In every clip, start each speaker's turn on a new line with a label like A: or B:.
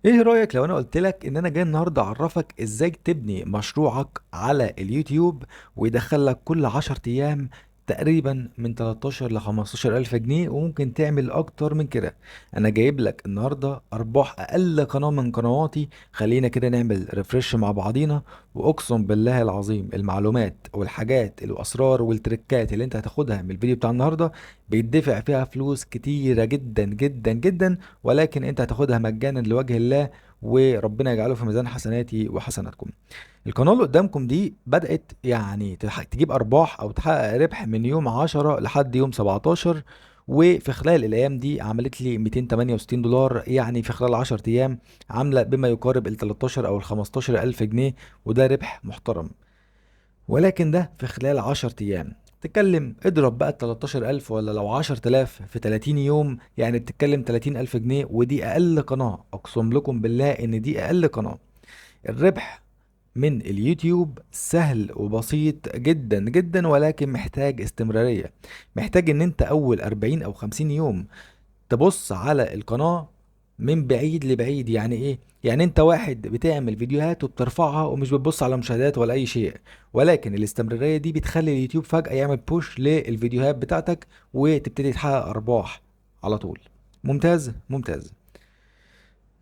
A: ايه رأيك لو انا قلت لك ان انا جاي النهارده اعرفك ازاي تبني مشروعك على اليوتيوب ويدخل لك كل 10 ايام تقريبا من 13 ل 15 الف جنيه، وممكن تعمل اكتر من كده. انا جايب لك النهارده ارباح اقل قناة من قنواتي. خلينا كده نعمل ريفرش مع بعضينا، واقسم بالله العظيم المعلومات والحاجات الاسرار والتريكات اللي انت هتاخدها من الفيديو بتاع النهارده بيدفع فيها فلوس كتيرة جدا جدا جدا، ولكن انت هتاخدها مجانا لوجه الله، وربنا يجعله في ميزان حسناتي وحسناتكم. القناة اللي قدامكم دي بدأت يعني تجيب أرباح أو تحقق ربح من يوم 10 لحد يوم 17، وفي خلال الأيام دي عملت لي 268 دولار، يعني في خلال 10 أيام عاملة بما يقارب ال 13 أو ال 15 ألف جنيه، وده ربح محترم. ولكن ده في خلال 10 ايام. تتكلم اضرب بقى ال 13000 ولا لو 10000 في 30 يوم، يعني بتتكلم 30000 جنيه، ودي اقل قناة. اقسم لكم بالله ان دي اقل قناة. الربح من اليوتيوب سهل وبسيط جدا جدا، ولكن محتاج استمرارية. محتاج ان انت اول 40 او 50 يوم تبص على القناة من بعيد لبعيد. يعني ايه؟ يعني انت واحد بتعمل فيديوهات وبترفعها ومش بتبص على مشاهدات ولا اي شيء، ولكن الاستمرارية دي بتخلي اليوتيوب فجأة يعمل بوش للفيديوهات بتاعتك وتبتدي تحقق ارباح على طول. ممتاز ممتاز.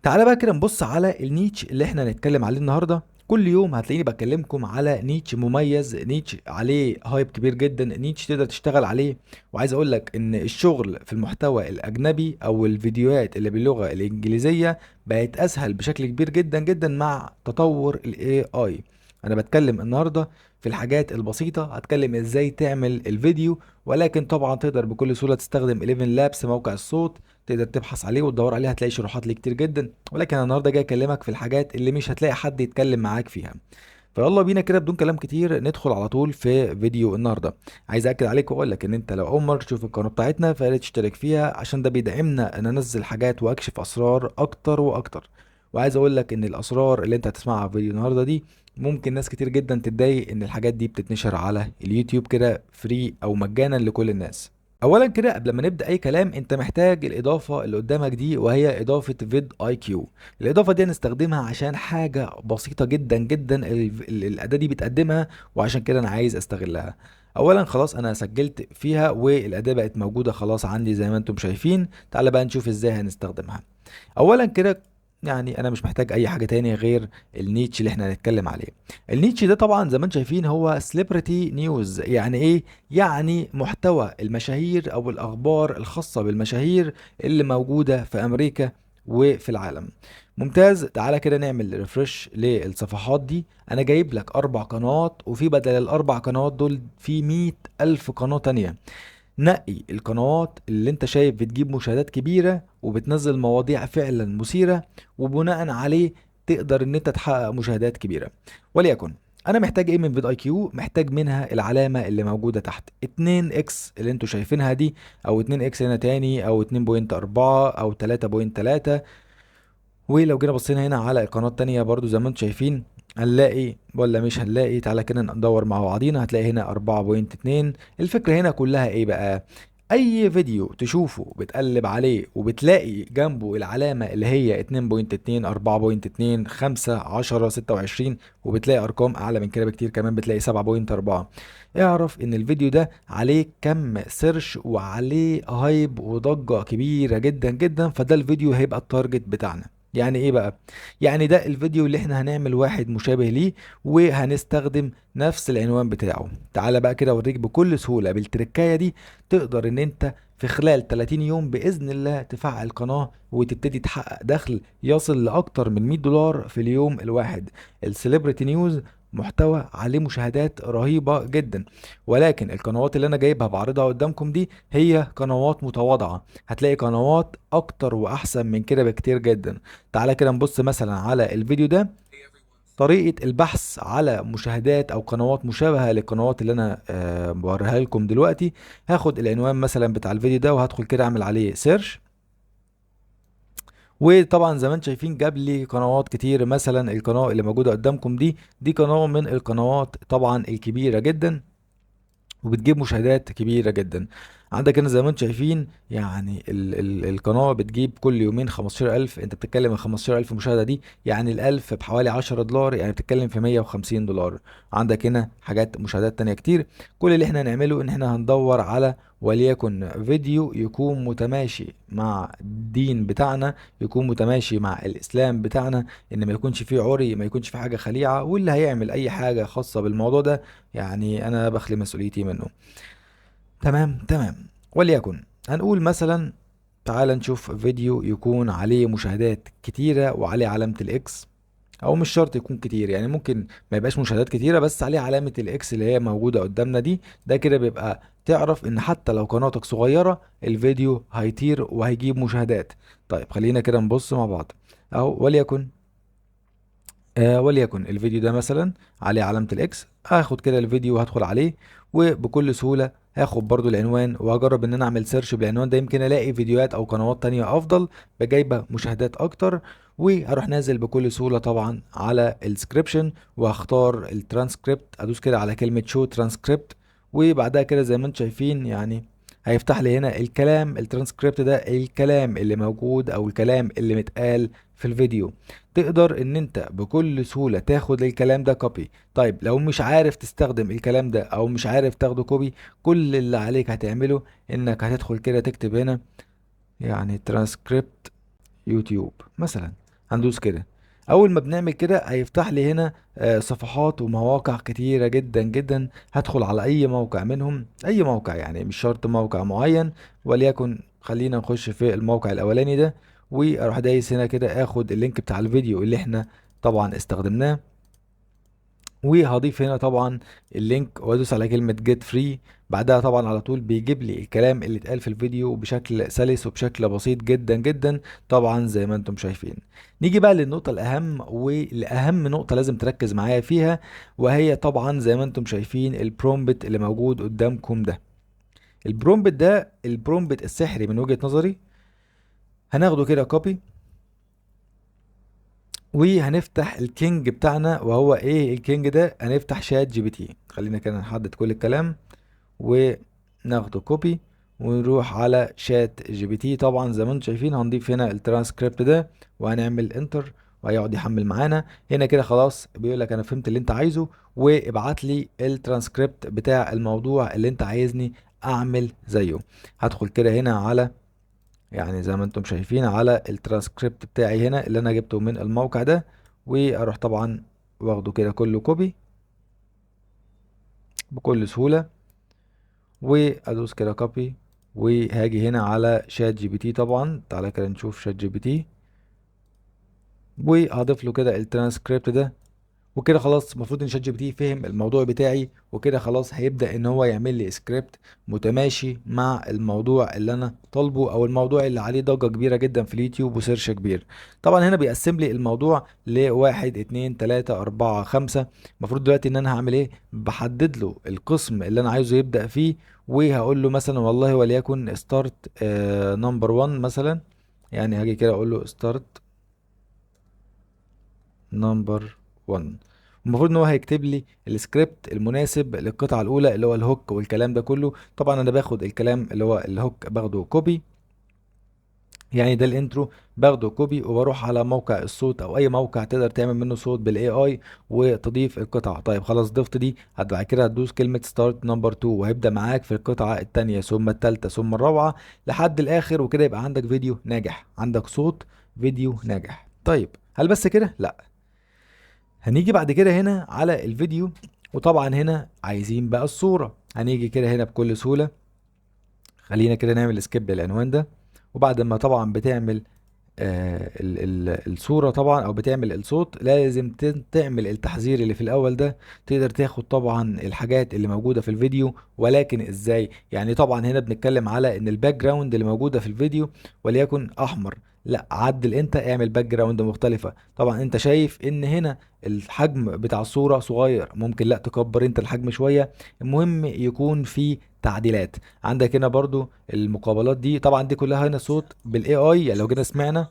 A: تعالى بقى كده نبص على النيتش اللي احنا هنتكلم عليه النهارده. كل يوم هتلاقيني بكلمكم على نيتش مميز، نيتش عليه هايب كبير جدا، نيتش تقدر تشتغل عليه. وعايز اقول لك ان الشغل في المحتوى الاجنبي او الفيديوهات اللي باللغة الانجليزية بقت اسهل بشكل كبير جدا جدا مع تطور الاي اي. انا بتكلم النهارده في الحاجات البسيطة، هتكلم ازاي تعمل الفيديو، ولكن طبعا تقدر بكل سهولة تستخدم 11 لابس موقع الصوت. تقدر تبحث عليه وتدور عليه، هتلاقي شروحات ليه كتير جدا، ولكن أنا النهارده جاي اكلمك في الحاجات اللي مش هتلاقي حد يتكلم معاك فيها. فيلا بينا كده بدون كلام كتير ندخل على طول في فيديو النهارده. عايز اكد عليك واقول لك ان انت لو اول مره تشوف القناه بتاعتنا فيا ريت تشترك فيها، عشان ده بيدعمنا ان انزل حاجات واكشف اسرار اكتر واكتر. وعايز اقول لك ان الاسرار اللي انت هتسمعها في فيديو النهارده دي ممكن ناس كتير جدا تتضايق ان الحاجات دي بتتنشر على اليوتيوب كده فري او مجانا لكل الناس. اولا كده قبل ما نبدا اي كلام، انت محتاج الاضافه اللي قدامك دي، وهي اضافه فيد اي كيو. الاضافه دي هنستخدمها عشان حاجه بسيطه جدا جدا الاداه دي بتقدمها، وعشان كده انا عايز استغلها. اولا خلاص انا سجلت فيها والاداه بقت موجوده خلاص عندي زي ما انتم شايفين. تعال بقى نشوف ازاي هنستخدمها. اولا كده يعني انا مش محتاج اي حاجه تاني غير النيتش اللي احنا هنتكلم عليه. النيتش ده طبعا زي ما انتم شايفين هو سليبرتي نيوز. يعني ايه؟ يعني محتوى المشاهير او الاخبار الخاصه بالمشاهير اللي موجوده في امريكا وفي العالم. ممتاز. تعالى كده نعمل ريفرش للصفحات دي. انا جايب لك 4 قنوات، وفي بدل ال4 قنوات دول في 100 ألف قناة تانية. نقي القنوات اللي انت شايف بتجيب مشاهدات كبيرة وبتنزل مواضيع فعلا مثيرة، وبناء عليه تقدر ان انت تحقق مشاهدات كبيرة. وليكن انا محتاج ايه من فيد اي كيو؟ محتاج منها العلامة اللي موجودة تحت 2 اكس اللي انتوا شايفينها دي، او 2 اكس هنا تاني، او 2.4 او 3.3. ولو جينا بصينا هنا على القناة التانية برضو زي ما انتم شايفين، هنلاقي ولا مش هنلاقي؟ تعالى كده ندور مع بعضينا. هتلاقي هنا 4.2. الفكرة هنا كلها ايه بقى؟ اي فيديو تشوفه بتقلب عليه وبتلاقي جنبه العلامة اللي هي 2.2 4.2 5 10 26، وبتلاقي ارقام اعلى من كده بكتير كمان، بتلاقي 7.4. اعرف ان الفيديو ده عليه كم سيرش وعليه هايب وضجة كبيرة جدا جدا، فده الفيديو هيبقى التارجت بتاعنا. يعني ايه بقى؟ يعني ده الفيديو اللي احنا هنعمل واحد مشابه ليه، وهنستخدم نفس العنوان بتاعه. تعالى بقى كده اوريك بكل سهولة بالتركاية دي تقدر ان انت في خلال 30 يوم بإذن الله تفعل قناة وتبتدي تحقق دخل يصل لأكتر من 100 دولار في اليوم الواحد. السليبرتي نيوز محتوى عليه مشاهدات رهيبة جدا، ولكن القنوات اللي انا جايبها بعرضها قدامكم دي هي قنوات متواضعة. هتلاقي قنوات اكتر واحسن من كده بكتير جدا. تعالى كده نبص مثلا على الفيديو ده، طريقة البحث على مشاهدات او قنوات مشابهة للقنوات اللي انا بوريها لكم دلوقتي. هاخد العنوان مثلا بتاع الفيديو ده وهدخل كده اعمل عليه سيرش، وطبعا زي ما انتم شايفين جاب لي قنوات كتير. مثلا القناة اللي موجودة قدامكم دي قناة من القنوات طبعا الكبيرة جدا، وبتجيب مشاهدات كبيرة جدا. عندك هنا زي ما انتم شايفين يعني ال القناة بتجيب كل يومين 15000. انت بتتكلم عن 15000 مشاهدة دي، يعني الألف بحوالي 10 دولار، يعني بتتكلم في 150 دولار. عندك هنا حاجات مشاهدات تانية كتير. كل اللي احنا هنعمله ان احنا هندور على وليكن فيديو يكون متماشي مع الدين بتاعنا، يكون متماشي مع الإسلام بتاعنا، ان ما يكونش فيه عري، ما يكونش فيه حاجة خليعة. واللي هيعمل اي حاجة خاصة بالموضوع ده يعني انا بخلي مسؤوليتي منه. تمام تمام. وليكن هنقول مثلا تعال نشوف فيديو يكون عليه مشاهدات كتيرة وعليه علامة الإكس، أو مش شرط يكون كتير، يعني ممكن ما يبقاش مشاهدات كتيرة بس عليه علامة الإكس اللي هي موجودة قدامنا دي. ده كده بيبقى تعرف إن حتى لو قناتك صغيرة الفيديو هيطير وهيجيب مشاهدات. طيب خلينا كده نبص مع بعض. أهو وليكن الفيديو ده مثلا عليه علامة الاكس. هاخد كده الفيديو وهدخل عليه، وبكل سهولة هاخد برضو العنوان وهجرب ان انا اعمل سيرش بالعنوان ده، يمكن الاقي فيديوهات او قنوات تانية افضل بجايبة مشاهدات اكتر. وهروح نازل بكل سهولة طبعا على السكريبشن، وهختار الترانسكريبت، ادوس كده على كلمة شو ترانسكريبت. وبعدها كده زي ما انتم شايفين يعني هيفتح لي هنا الكلام الترانسكريبت ده، الكلام اللي موجود او الكلام اللي متقال في الفيديو. تقدر ان انت بكل سهولة تاخد الكلام ده كوبي. طيب لو مش عارف تستخدم الكلام ده او مش عارف تاخده كوبي، كل اللي عليك هتعمله انك هتدخل كده تكتب هنا يعني ترانسكريبت يوتيوب مثلا. هندوس كده. اول ما بنعمل كده هيفتح لي هنا صفحات ومواقع كتيرة جدا جدا. هدخل على اي موقع منهم، اي موقع يعني مش شرط موقع معين. وليكن خلينا نخش في الموقع الاولاني ده، واروح دايس هنا كده اخد اللينك بتاع الفيديو اللي احنا طبعا استخدمناه، وهضيف هنا طبعا اللينك وادوس على كلمة جيت فري. بعدها طبعا على طول بيجيب لي الكلام اللي اتقال في الفيديو بشكل سلس وبشكل بسيط جدا جدا طبعا زي ما انتم شايفين. نيجي بقى للنقطة الأهم، والأهم نقطة لازم تركز معايا فيها، وهي طبعا زي ما انتم شايفين البرومبت اللي موجود قدامكم ده. البرومبت ده البرومبت السحري من وجهة نظري. هناخده كده كوبي، وهنفتح الكينج بتاعنا. وهو ايه الكينج ده؟ هنفتح شات جي بي تي. خلينا كده نحدد كل الكلام وناخده كوبي، ونروح على شات جي بي تي. طبعا زي ما انتم شايفين هنضيف هنا الترانسكريبت ده وهنعمل انتر، وهيقعد يحمل معانا. هنا كده خلاص بيقول لك انا فهمت اللي انت عايزه، وابعت لي الترانسكريبت بتاع الموضوع اللي انت عايزني اعمل زيه. هدخل كده هنا على يعني زي ما انتم شايفين على الترانسكريبت بتاعي هنا اللي انا جبته من الموقع ده، واروح طبعا واخده كده كله كوبي بكل سهولة، وادوس كده كوبي. وهاجي هنا على شات جي بي تي. طبعا تعالى كده نشوف شات جي بي تي، وهضيف له كده الترانسكريبت ده. وكده خلاص المفروض ان شات جي بي تي فهم الموضوع بتاعي، وكده خلاص هيبدأ ان هو يعمل لي سكريبت متماشي مع الموضوع اللي انا طالبه، او الموضوع اللي عليه ضجة كبيرة جدا في اليوتيوب وسيرش كبير. طبعا هنا بيقسم لي الموضوع لواحد اتنين تلاتة اربعة خمسة. المفروض دلوقتي ان انا هعمل ايه؟ بحدد له القسم اللي انا عايزه يبدأ فيه، وهقول له مثلا والله وليكن ستارت نمبر 1 مثلا. يعني هاجي كده اقول له ستارت نمبر 1. المفروض ان هو هيكتب لي السكريبت المناسب للقطعه الاولى اللي هو الهوك والكلام ده كله. طبعا انا باخد الكلام اللي هو الهوك باخده كوبي، يعني ده الانترو، باخده كوبي وبروح على موقع الصوت او اي موقع تقدر تعمل منه صوت بالاي اي وتضيف القطعه. طيب خلاص ضفت دي، بعد كده هتدوس كلمه ستارت نمبر 2 وهيبدا معاك في القطعه الثانيه ثم الثالثه ثم الرابعه لحد الاخر، وكده يبقى عندك فيديو ناجح، عندك صوت فيديو ناجح. طيب هل بس كده؟ لا، هنيجي بعد كده هنا على الفيديو. وطبعا هنا عايزين بقى الصورة. هنيجي كده هنا بكل سهولة، خلينا كده نعمل سكيب للعنوان ده. وبعد ما طبعا بتعمل ال الصورة طبعا او بتعمل الصوت، لازم تعمل التحذير اللي في الاول ده. تقدر تاخد طبعا الحاجات اللي موجودة في الفيديو، ولكن ازاي؟ يعني طبعا هنا بنتكلم على ان الباك جراوند اللي موجودة في الفيديو وليكن احمر. لا، عدل انت اعمل باك جراوند مختلفة. طبعا انت شايف ان هنا الحجم بتاع الصورة صغير، ممكن لا تكبر انت الحجم شوية. المهم يكون في تعديلات. عندك هنا برضو المقابلات دي، طبعا دي كلها هنا صوت بالاي اي. يعني لو جينا سمعنا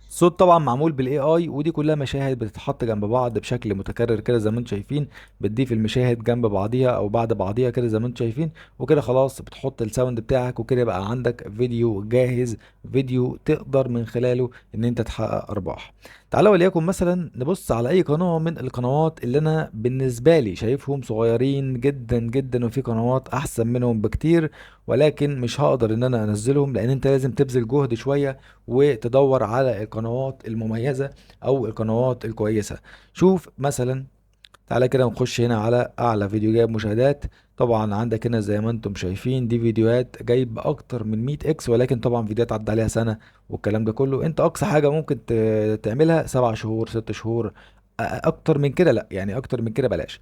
A: الصوت طبعا معمول بالاي اي، ودي كلها مشاهد بتتحط جنب بعض بشكل متكرر كده زي ما انتم شايفين. بتضيف المشاهد جنب بعضيها او بعد بعضيها كده زي ما انتم شايفين، وكده خلاص بتحط الساوند بتاعك، وكده يبقى عندك فيديو جاهز، فيديو تقدر من خلاله ان انت تحقق ارباح. تعالى وليكن مثلا نبص على اي قناة من القنوات اللي انا بالنسبة لي شايفهم صغيرين جدا جدا، وفي قنوات احسن منهم بكتير، ولكن مش هقدر ان انا انزلهم، لان انت لازم تبذل جهد شوية وتدور على القنوات المميزة او القنوات الكويسة. شوف مثلا، تعالى كده نخش هنا على اعلى فيديو جايب مشاهدات. طبعا عندك هنا زي ما انتم شايفين دي فيديوهات جايب اكتر من 100 اكس، ولكن طبعا فيديوهات عدى عليها سنة والكلام ده كله. انت اقصى حاجة ممكن تعملها 7 شهور 6 شهور، اكتر من كده لا، يعني اكتر من كده بلاش.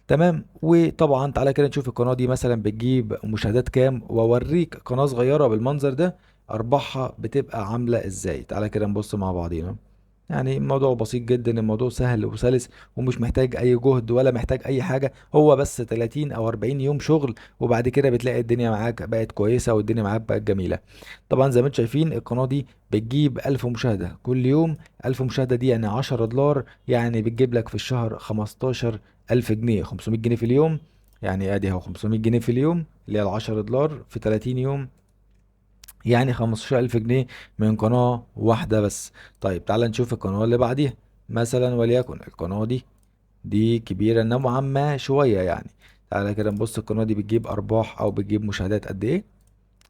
A: تمام. وطبعا تعالى كده نشوف القناة دي مثلا بتجيب مشاهدات كام، واوريك قناة صغيرة بالمنظر ده ارباحها بتبقى عاملة ازاي. تعالى كده نبص مع بعضينا. يعني الموضوع بسيط جدا، الموضوع سهل وسلس، ومش محتاج اي جهد ولا محتاج اي حاجة، هو بس 30 او 40 يوم شغل، وبعد كده بتلاقي الدنيا معاك بقت كويسة والدنيا معاك بقت جميلة. طبعا زي ما انتم شايفين القناة دي بتجيب 1000 مشاهدة كل يوم. 1000 مشاهدة دي يعني 10 دولار، يعني بتجيب لك في الشهر 15,000 جنيه. 500 جنيه في اليوم، يعني ادي اهو 500 جنيه في اليوم اللي هي ال 10 دولار في 30 يوم، يعني 15,000 جنيه من قناة واحدة بس. طيب تعال نشوف القناة اللي بعديها. مثلا وليكن القناة دي كبيرة نوعا ما شوية يعني. تعالى كده نبص القناة دي بتجيب أرباح أو بتجيب مشاهدات قد إيه.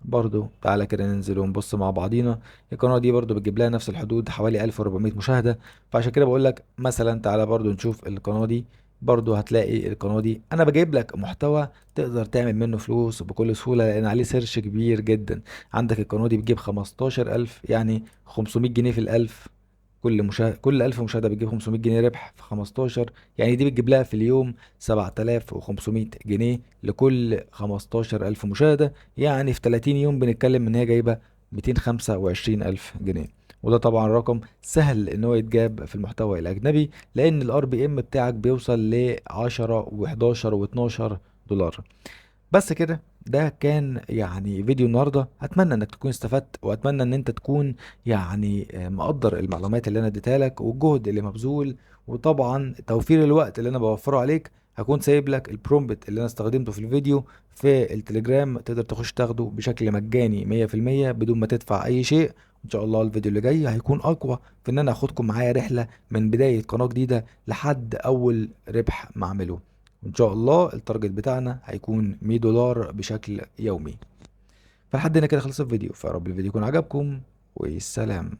A: برضو تعالى كده ننزل ونبص مع بعضينا. القناة دي برضو بتجيب لها نفس الحدود، حوالي 1400 مشاهدة. فعشان كده بقول لك مثلا تعالى برضو نشوف القناة دي. برضو هتلاقي القناة دي انا بجيب لك محتوى تقدر تعمل منه فلوس بكل سهولة، لان عليه سيرش كبير جدا. عندك القناة دي بتجيب 15,000، يعني 500 جنيه في الألف. كل 1000 مشاهدة بتجيب 500 جنيه ربح في 15، يعني دي بتجيب لها في اليوم 7500 جنيه لكل 15,000 مشاهدة. يعني في 30 يوم بنتكلم ان هي جايبه 225 الف جنيه. وده طبعا رقم سهل ان هو يتجاب في المحتوى الاجنبي، لان الار بي ام بتاعك بيوصل ل 10 و11 و12 دولار. بس كده، ده كان يعني فيديو النهارده. اتمنى انك تكون استفدت، واتمنى ان انت تكون يعني مقدر المعلومات اللي انا اديتها لك والجهد اللي مبذول، وطبعا توفير الوقت اللي انا بوفره عليك. هكون سايب لك البرومبت اللي انا استخدمته في الفيديو في التليجرام، تقدر تخش تاخده بشكل مجاني 100% بدون ما تدفع اي شيء. ان شاء الله الفيديو اللي جاي هيكون اقوى في ان انا اخدكم معايا رحلة من بداية قناة جديدة لحد اول ربح معمله. وان شاء الله التارجت بتاعنا هيكون 100 دولار بشكل يومي. فلحد هنا كده خلص الفيديو، فيا رب الفيديو يكون عجبكم، والسلام.